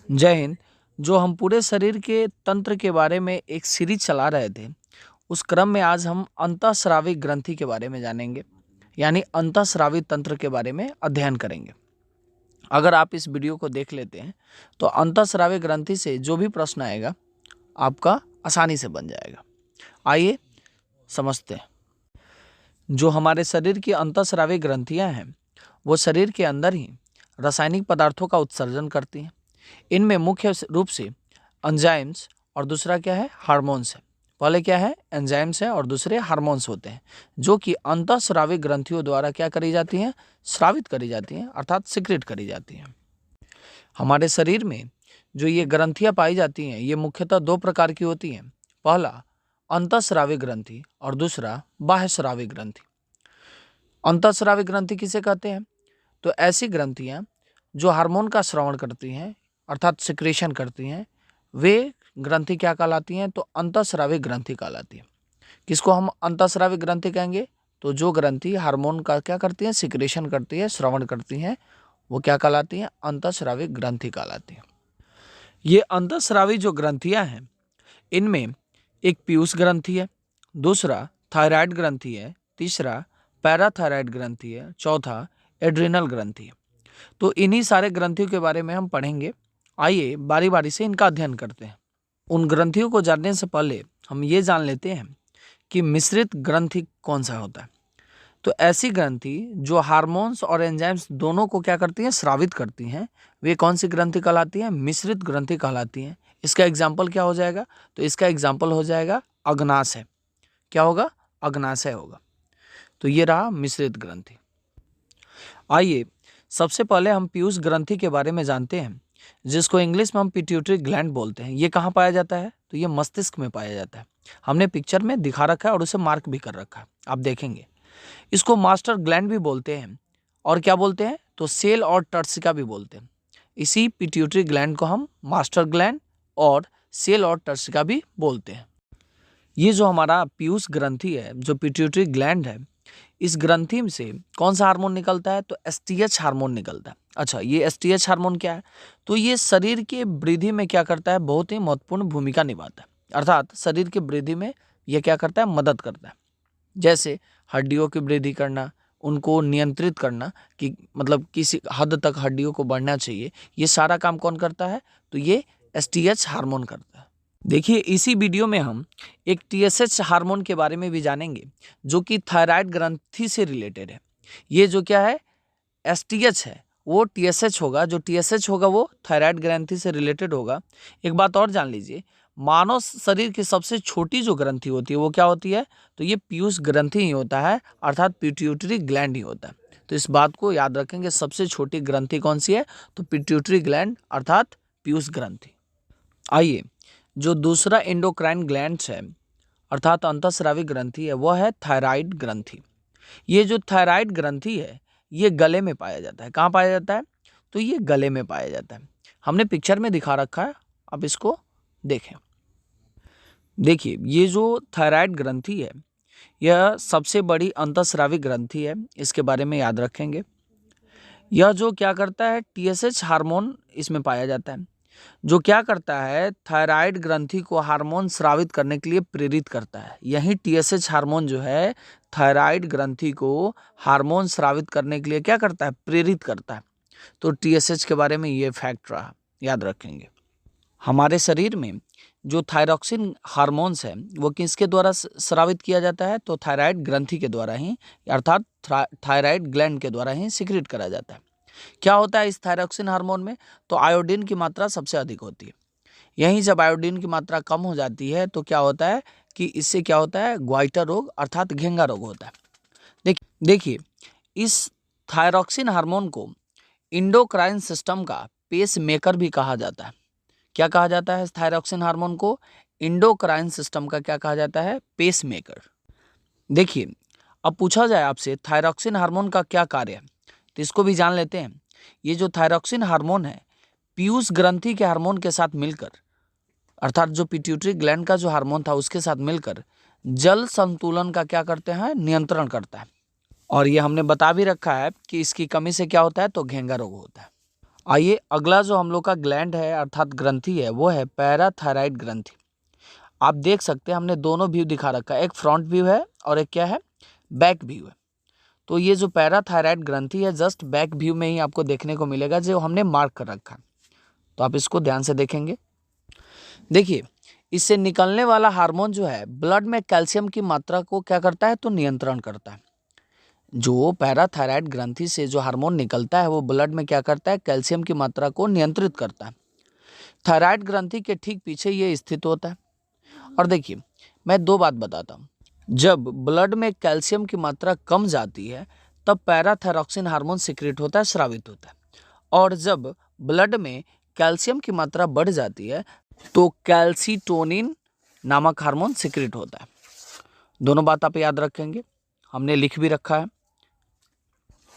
जय हिंद। जो हम पूरे शरीर के तंत्र के बारे में एक सीरीज चला रहे थे, उस क्रम में आज हम अंतःस्रावी ग्रंथि के बारे में जानेंगे, यानी अंतःस्रावी तंत्र के बारे में अध्ययन करेंगे। अगर आप इस वीडियो को देख लेते हैं तो अंतःस्रावी ग्रंथि से जो भी प्रश्न आएगा आपका आसानी से बन जाएगा। आइए समझते हैं। जो हमारे शरीर की अंतःस्रावी ग्रंथियां हैं वो शरीर के अंदर ही रासायनिक पदार्थों का उत्सर्जन करती हैं। इनमें मुख्य रूप से एंजाइम्स और दूसरा क्या है, हार्मोन्स है। पहले क्या है, एंजाइम्स है और दूसरे हार्मोन्स होते हैं, जो कि अंतःस्रावी ग्रंथियों द्वारा क्या करी जाती हैं, स्रावित करी जाती हैं, अर्थात सिक्रेट करी जाती हैं। हमारे शरीर में जो ये ग्रंथियां पाई जाती हैं ये मुख्यतः दो प्रकार की होती हैं। पहला अंतःस्रावी ग्रंथि और दूसरा बाह्यस्रावी ग्रंथि। अंतःस्रावी ग्रंथि किसे कहते हैं? तो ऐसी ग्रंथियां जो हार्मोन का स्रावण करती हैं, अर्थात सिक्रेशन करती हैं, वे ग्रंथि क्या कहलाती हैं? तो अंतःस्रावी ग्रंथि कहलाती है। किसको हम अंतःस्रावी ग्रंथि कहेंगे? तो जो ग्रंथि हार्मोन का क्या करती है, सिक्रेशन करती है, श्रवण करती हैं, वो क्या कहलाती हैं? अंतःस्रावी ग्रंथि कहलाती है। ये अंतःस्रावी जो ग्रंथियां हैं इनमें एक पीयूष ग्रंथि है, दूसरा थायराइड ग्रंथि है, तीसरा पैराथायराइड ग्रंथि है, चौथा एड्रिनल ग्रंथि है। तो इन्हीं सारे ग्रंथियों के बारे में हम पढ़ेंगे। आइए बारी बारी से इनका अध्ययन करते हैं। उन ग्रंथियों को जानने से पहले हम ये जान लेते हैं कि मिश्रित ग्रंथि कौन सा होता है। तो ऐसी ग्रंथि जो हार्मोन्स और एंजाइम्स दोनों को क्या करती हैं, स्रावित करती हैं, वे कौन सी ग्रंथि कहलाती हैं? मिश्रित ग्रंथि कहलाती हैं। इसका एग्जाम्पल क्या हो जाएगा? तो इसका एग्जाम्पल हो जाएगा अग्नाशय। क्या होगा? अग्नाशय होगा। तो ये रहा मिश्रित ग्रंथि। आइए सबसे पहले हम पीयूष ग्रंथि के बारे में जानते हैं, जिसको इंग्लिश में हम पिट्यूटरी ग्लैंड बोलते हैं। ये कहाँ पाया जाता है? तो ये मस्तिष्क में पाया जाता है। हमने पिक्चर में दिखा रखा है और उसे मार्क भी कर रखा है, आप देखेंगे। इसको मास्टर ग्लैंड भी बोलते हैं और क्या बोलते हैं, तो सेल और टर्सिका भी बोलते हैं। इसी पिट्यूटरी ग्लैंड को हम मास्टर ग्लैंड और सेल और टर्सिका भी बोलते हैं। ये जो हमारा पीयूष ग्रंथि है, जो पिट्यूटरी ग्लैंड है, इस ग्रंथि से कौन सा हार्मोन निकलता है? तो एसटीएच हार्मोन निकलता है। अच्छा, ये एसटीएच हार्मोन क्या है? तो ये शरीर के वृद्धि में क्या करता है? बहुत ही महत्वपूर्ण भूमिका निभाता है। अर्थात शरीर की वृद्धि में यह क्या करता है? मदद करता है। जैसे हड्डियों की वृद्धि करना, उनको नियंत्रित करना कि मतलब किसी हद तक हड्डियों को बढ़ना चाहिए, ये सारा काम कौन करता है? तो ये एसटीएच हार्मोन करता है। देखिए इसी वीडियो में हम एक टीएसएच हार्मोन के बारे में भी जानेंगे, जो कि थायराइड ग्रंथि से रिलेटेड है। ये जो क्या है, एसटीएच है, वो टीएसएच होगा। जो टीएसएच होगा वो थायराइड ग्रंथि से रिलेटेड होगा। एक बात और जान लीजिए, मानव शरीर की सबसे छोटी जो ग्रंथि होती है वो क्या होती है? तो ये पीयूष ग्रंथि ही होता है, अर्थात पिट्यूटरी ग्लैंड ही होता है। तो इस बात को याद रखेंगे, सबसे छोटी ग्रंथि कौन सी है? तो पिट्यूटरी ग्लैंड अर्थात पीयूष ग्रंथि। आइए जो दूसरा एंडोक्राइन ग्लैंड्स है, अर्थात अंतःस्रावी ग्रंथि है, वह है थायराइड ग्रंथि। ये जो थायराइड ग्रंथि है ये गले में पाया जाता है। कहाँ पाया जाता है? तो ये गले में पाया जाता है। हमने पिक्चर में दिखा रखा है, अब इसको देखें। देखिए ये जो थायराइड ग्रंथि है यह सबसे बड़ी अंतःस्रावी ग्रंथि है, इसके बारे में याद रखेंगे। यह जो क्या करता है, टीएसएच हार्मोन इसमें पाया जाता है, जो क्या करता है, थायराइड ग्रंथि को हार्मोन स्रावित करने के लिए प्रेरित करता है। यही टीएसएच हार्मोन जो है थायराइड ग्रंथि को हार्मोन स्रावित करने के लिए क्या करता है, प्रेरित करता है। तो टीएसएच के बारे में ये फैक्ट रहा, याद रखेंगे। हमारे शरीर में जो थायरॉक्सिन हार्मोन्स है वो किसके द्वारा स्रावित किया जाता है? तो थायराइड ग्रंथि के द्वारा ही, अर्थात थायराइड ग्लैंड के द्वारा ही सिक्रेट करा जाता है। क्या होता है इस थायरॉक्सिन हार्मोन में? तो आयोडीन की मात्रा सबसे अधिक होती है। यहीं जब आयोडीन की मात्रा कम हो जाती है तो क्या होता है कि इससे क्या होता है, ग्वाइटर रोग अर्थात घेंगा रोग होता है। देखिए इस थायरॉक्सिन हार्मोन को इंडोक्राइन सिस्टम का पेस मेकर भी कहा जाता है। क्या कहा जाता है? थायरॉक्सिन हार्मोन को इंडोक्राइन सिस्टम का क्या कहा जाता है? Pacemaker. देखिए अब पूछा जाए आपसे थायरॉक्सिन हार्मोन का क्या कार्य है, तो इसको भी जान लेते हैं। ये जो थायरॉक्सिन हार्मोन है पीयूष ग्रंथि के हार्मोन के साथ मिलकर, अर्थात जो पिट्यूटरी ग्लैंड का जो हार्मोन था उसके साथ मिलकर जल संतुलन का क्या करते हैं, नियंत्रण करता है। और ये हमने बता भी रखा है कि इसकी कमी से क्या होता है, तो घेंगा रोग होता है। आइए अगला जो हम लोग का ग्लैंड है अर्थात ग्रंथि है वो है पैराथायराइड ग्रंथि। आप देख सकते हैं हमने दोनों व्यू दिखा रखा है, एक फ्रंट व्यू है और एक क्या है, बैक व्यू है। तो ये जो पैराथायराइड ग्रंथि है जस्ट बैक व्यू में ही आपको देखने को मिलेगा जो हमने मार्क कर रखा है। तो आप इसको ध्यान से देखेंगे। देखिए इससे निकलने वाला हार्मोन जो है ब्लड में कैल्शियम की मात्रा को क्या करता है, तो नियंत्रण करता है। जो पैराथायराइड ग्रंथि से जो हार्मोन निकलता है वो ब्लड में क्या करता है, कैल्शियम की मात्रा को नियंत्रित करता है। थायराइड ग्रंथि के ठीक पीछे ये स्थित होता है। और देखिए मैं दो बात बताता हूँ, जब ब्लड में कैल्शियम की मात्रा कम जाती है तब पैराथायरॉक्सिन हार्मोन सिक्रेट होता है, स्रावित होता है। और जब ब्लड में कैल्शियम की मात्रा बढ़ जाती है तो कैल्सीटोनिन नामक हार्मोन सिक्रेट होता है। दोनों बात आप याद रखेंगे, हमने लिख भी रखा है।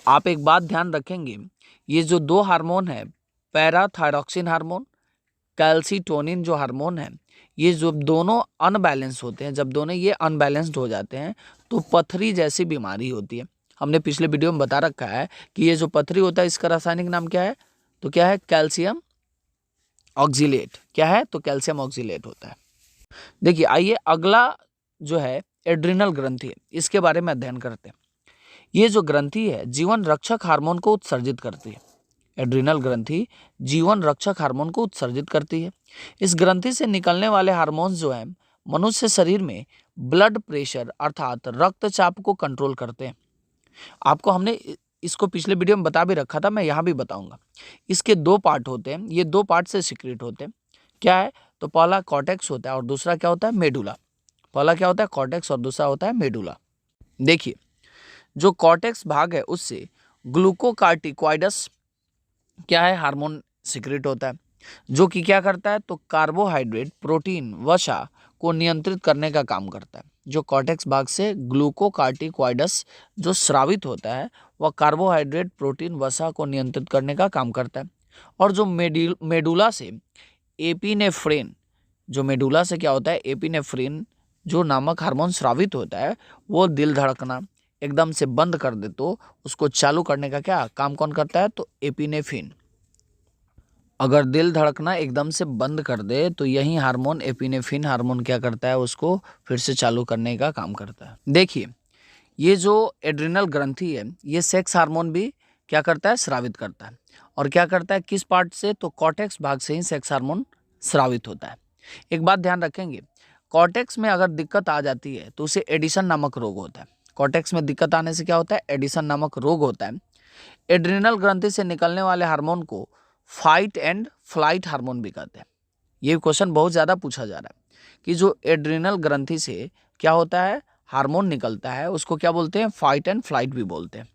आप एक बात ध्यान रखेंगे, ये जो दो हार्मोन है पैराथायरॉक्सिन हार्मोन, कैल्सीटोनिन जो हार्मोन है, ये जो दोनों अनबैलेंस होते हैं, जब दोनों ये अनबैलेंस्ड हो जाते हैं तो पथरी जैसी बीमारी होती है। हमने पिछले वीडियो में बता रखा है कि ये जो पथरी होता है इसका रासायनिक नाम क्या है, तो क्या है, कैल्शियम ऑक्जिलेट। क्या है, तो कैल्शियम ऑक्जिलेट होता है। देखिए आइए अगला जो है एड्रिनल ग्रंथि है, इसके बारे में अध्ययन करते हैं। ये जो ग्रंथि है जीवन रक्षक हार्मोन को उत्सर्जित करती है। एड्रिनल ग्रंथि जीवन रक्षक हार्मोन को उत्सर्जित करती है। इस ग्रंथि से निकलने वाले हार्मोन्स जो है मनुष्य शरीर में ब्लड प्रेशर अर्थात रक्तचाप को कंट्रोल करते हैं। आपको हमने इसको पिछले वीडियो में बता भी रखा था, मैं यहाँ भी बताऊंगा। इसके दो पार्ट होते हैं, ये दो पार्ट से सिक्रेट होते हैं। क्या है, तो पहला कॉर्टेक्स होता है और दूसरा क्या होता है, मेडुला। पहला क्या होता है, कॉर्टेक्स, और दूसरा होता है मेडुला। देखिए जो कॉर्टेक्स भाग है उससे ग्लूकोकार्टिकॉइडस क्या है, हार्मोन सिक्रेट होता है, जो कि क्या करता है, तो कार्बोहाइड्रेट, प्रोटीन, वसा को नियंत्रित करने का काम करता है। जो कॉर्टेक्स भाग से ग्लूकोकार्टिकॉइडस जो स्रावित होता है वह कार्बोहाइड्रेट, प्रोटीन, वसा को नियंत्रित करने का काम करता है। और जो मेडुला से एपिनेफ्रिन, जो मेडुला से क्या होता है, एपिनेफ्रिन जो नामक हार्मोन स्रावित होता है वो दिल धड़कना एकदम से बंद कर दे तो उसको चालू करने का क्या काम कौन करता है, तो एपिनेफ्रिन। अगर दिल धड़कना एकदम से बंद कर दे तो यही हार्मोन एपिनेफ्रिन हार्मोन क्या करता है, उसको फिर से चालू करने का काम करता है। देखिए ये जो एड्रिनल ग्रंथि है ये सेक्स हार्मोन भी क्या करता है, स्रावित करता है। और क्या करता है, किस पार्ट से, तो कॉर्टेक्स भाग से ही सेक्स हार्मोन स्रावित होता है। एक बात ध्यान रखेंगे, कॉर्टेक्स में अगर दिक्कत आ जाती है तो उसे एडिशन नामक रोग होता है। कॉर्टेक्स में दिक्कत आने से क्या होता है, एडिशन नामक रोग होता है। एड्रिनल ग्रंथि से निकलने वाले हार्मोन को फाइट एंड फ्लाइट हार्मोन भी कहते हैं। ये क्वेश्चन बहुत ज़्यादा पूछा जा रहा है कि जो एड्रिनल ग्रंथि से क्या होता है, हार्मोन निकलता है, उसको क्या बोलते हैं, फाइट एंड फ्लाइट भी बोलते हैं।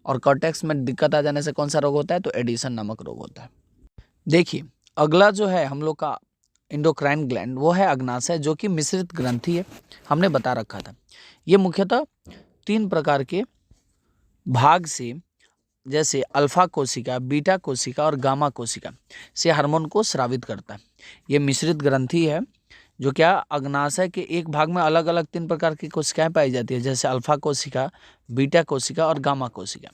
और कॉर्टेक्स में दिक्कत आ जाने से कौन सा रोग होता है, तो एडिशन नामक रोग होता है। देखिए अगला जो है हम लोग का इंडोक्राइन ग्लैंड वो है अग्नाशय, जो कि मिश्रित ग्रंथि है, हमने बता रखा था। ये मुख्यतः 3 प्रकार के भाग से, जैसे अल्फा कोशिका, बीटा कोशिका और गामा कोशिका से हार्मोन को स्रावित करता है। ये मिश्रित ग्रंथि है जो क्या अग्नाशय के एक भाग में अलग अलग 3 प्रकार की कोशिकाएं पाई जाती है, जैसे अल्फा कोशिका, बीटा कोशिका और गामा कोशिका।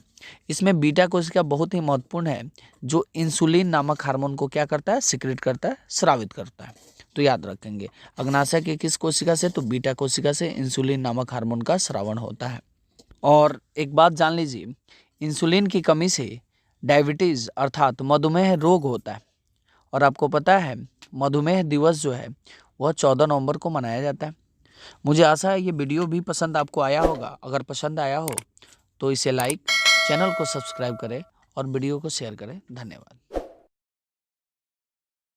इसमें बीटा कोशिका बहुत ही महत्वपूर्ण है, जो इंसुलिन नामक हार्मोन को क्या करता है, सिक्रेट करता है, स्रावित करता है। तो याद रखेंगे अग्नाशय के किस कोशिका से, तो बीटा कोशिका से इंसुलिन नामक हार्मोन का स्रावण होता है। और एक बात जान लीजिए, इंसुलिन की कमी से डायबिटीज़ अर्थात मधुमेह रोग होता है। और आपको पता है मधुमेह दिवस जो है वह 14 नवंबर को मनाया जाता है। मुझे आशा है ये वीडियो भी पसंद आपको आया होगा। अगर पसंद आया हो तो इसे लाइक, चैनल को सब्सक्राइब करें और वीडियो को शेयर करें। धन्यवाद।